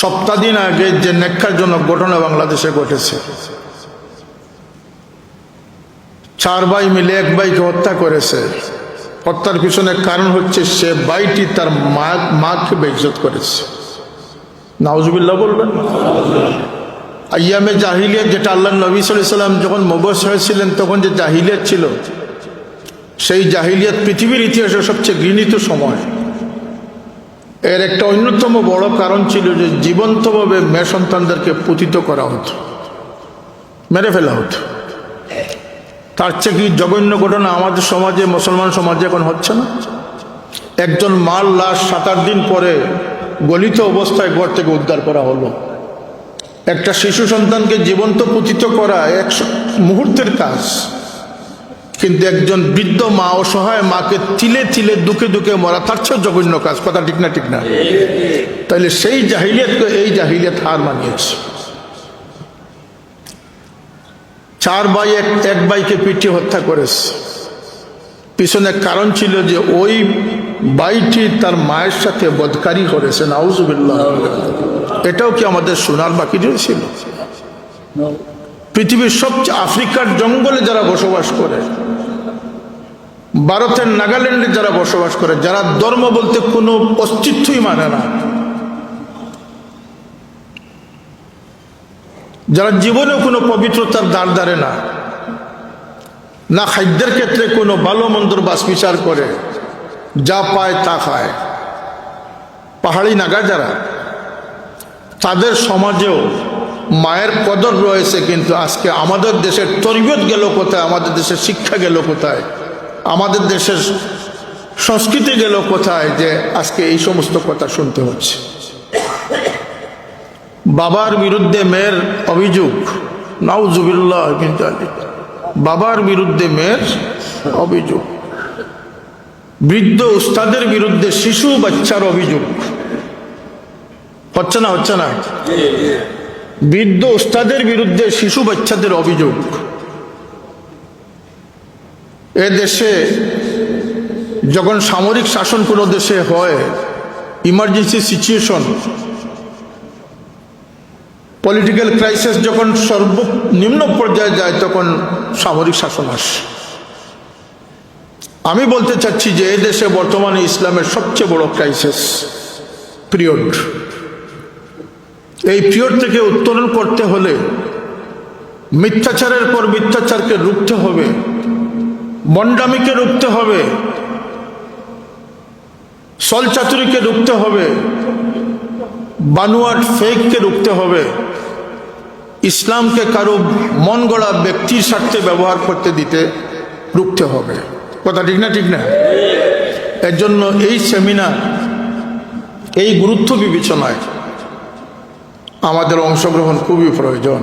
সপ্তাহ দিন আগে যে নেককারজনক ঘটনা বাংলাদেশে ঘটেছে, 4 ভাই মিলে এক ভাইকে হত্যা করেছে। হত্যার পিছনে কারণ হচ্ছে সে ভাইটি তার মাকে বেইজ্জত করেছে। নাউজুবিল্লাহ বলবেন। আইয়ামে জাহিলিয়াত, যেটা আল্লাহ নবী সাল্লাল্লাহু আলাইহি ওয়াসাল্লাম যখন মবউস হয়েছিলেন তখন যে জাহিলিয়াত ছিল, সেই জাহিলিয়াত পৃথিবীর ইতিহাসে সবচেয়ে ঘৃণিত সময়। এর একটা অন্যতম বড় কারণ ছিল যে জীবন্তভাবে মেয়ে সন্তানদেরকে পতিত করা হতো, মেরে ফেলা হতো। তার চেয়ে কি জঘন্য ঘটনা আমাদের সমাজে, মুসলমান সমাজে এখন হচ্ছে না? একজন মার লাশ 7-8 দিন পরে গলিত অবস্থায় ঘর থেকে উদ্ধার করা হলো। একটা শিশু সন্তানকে জীবন্ত পতিত করা এক মুহূর্তের কাজ, কিন্তু একজন বৃদ্ধ মা, অসহায় মাকে তিলে তিলে দুকে দুকে মরা, তার চেয়ে জঘন্য কাজ। কথা ঠিক না? ঠিক না? তাইলে সেই জাহিলিয়াতকে এই জাহিলিয়াত হার মানিয়েছে। 4 ভাই এক ভাইকে পিটিয়ে হত্যা করেছে। পিছনে কারণ ছিল যে ওই ভাইটি তার মায়ের সাথে বদকারি করেছে। নাউজুবিল্লাহ। এটাও কি আমাদের শোনার বাকি রয়েছিল? পৃথিবীর সবচেয়ে আফ্রিকার জঙ্গলে যারা বসবাস করে, ভারতের নাগাল্যান্ডে যারা বসবাস করে, যারা ধর্ম বলতে কোনো অস্তিত্বই মানে না, যারা জীবনেও কোনো পবিত্রতার দ্বার ধারে না, না খাদ্যের ক্ষেত্রে কোনো ভালো মন্দর বাছ বিচার করে, যা পায় তা খায়, পাহাড়ি নাগা যারা, তাদের সমাজেও মায়ের কদর রয়েছে। কিন্তু আজকে আমাদের দেশের তরবিয়ত গেল কোথায়? আমাদের দেশের শিক্ষা গেল কোথায়? আমাদের দেশের সংস্কৃতি গেল কোথায় যে আজকে এই সমস্ত কথা শুনতে হচ্ছে? বাবার বিরুদ্ধে মেয়ের অভিযোগ, নাউজুবিল্লাহ মিন যালিক। বাবার বিরুদ্ধে মেয়ের অভিযোগ, বৃদ্ধ উস্তাদের বিরুদ্ধে শিশু বাচ্চার অভিযোগ। হচ্ছে না? হচ্ছে না? বৃদ্ধ উস্তাদের বিরুদ্ধে শিশু বাচ্চাদের অভিযোগ। এ দেশে যখন সামরিক শাসন কোনো দেশে হয়, ইমার্জেন্সি সিচুয়েশন, পলিটিক্যাল ক্রাইসিস যখন সর্বনিম্ন পর্যায়ে যায়, তখন সামরিক শাসন আসে। আমি বলতে চাচ্ছি যে এ দেশে বর্তমানে ইসলামের সবচেয়ে বড় ক্রাইসিস পিরিয়ড। এই পিরিয়ড থেকে উত্তরণ করতে হলে মিথ্যাচারের পর মিথ্যাচারকে রুখতে হবে, বন্ডামিকে রুখতে হবে, ছলচাতুরিকে রুখতে হবে, বানোয়াট ফেককে রুখতে হবে, ইসলামকে কারো মন গড়া ব্যক্তির স্বার্থে ব্যবহার করতে দিতে রুখতে হবে। কথা ঠিক না? ঠিক না? এর জন্য এই সেমিনার, এই গুরুত্ব বিবেচনায় আমাদের অংশগ্রহণ খুবই প্রয়োজন।